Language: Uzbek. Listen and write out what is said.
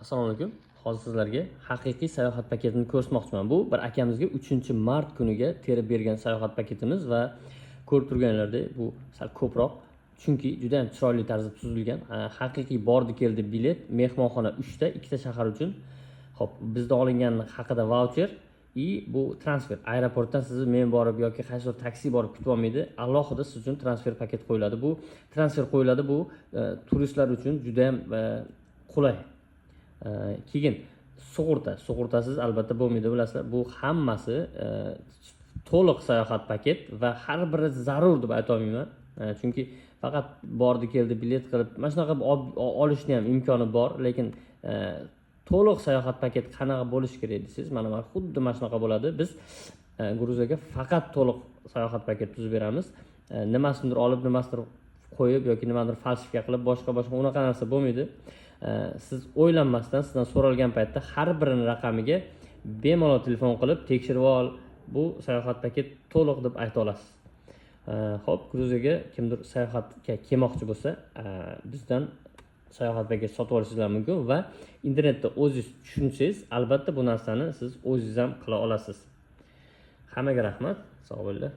Assalomu alaykum. Hozir sizlarga haqiqiy sayohat paketini ko'rsatmoqchiman. Bu bir akamizga 3-mart kuniga terib bergan sayohat paketimiz va ko'rib turganlaridek bu sal ko'proq, chunki juda ham chiroyli tarzda tuzilgan. Haqiqiy bordi keldi bilet, mehmonxona 3 ta, 2 ta shahar uchun. Xo'p, bizda olingan haqida voucher bu transfer. Aeroportdan sizni men borib yoki qaysidir taksi borib kutib olmaydi. Alohida siz uchun transfer paket qo'yiladi. Bu transfer qo'yiladi, bu turistlar uchun juda ham qulay. Keyin sug'urtasiz albatta bo'lmaydi, bilasizlar. Bu hammasi to'liq sayohat paket va har biri zarur deb ayta olmayman. Chunki faqat bordi keldi bilet qilib mana shunaqa olishni ham imkoni bor, lekin to'liq sayohat paket qanaqa bo'lishi kerak desiz, mana xuddi mana shunaqa bo'ladi. Biz Gruziyaga faqat to'liq sayohat paket tuzib beramiz. Nimasidir olib, nimasidir qo'yib yoki nimadir falsifika qilib boshqa unaqa narsa bo'lmaydi. Siz o'ylanmasdan sizdan so'ralgan paytda har birini raqamiga bemalol telefon qilib tekshirib ol, bu sayohat paket to'liq deb ayta olasiz. Xo'p, Gruziyaga kimdir sayohatga kelmoqchi bo'lsa, bizdan sayohat paket sotib olishingiz mumkin va internetda o'zingiz tushunsangiz, albatta bu narsani siz o'zingiz ham qila olasiz. Hammaga rahmat, sog' bo'linglar.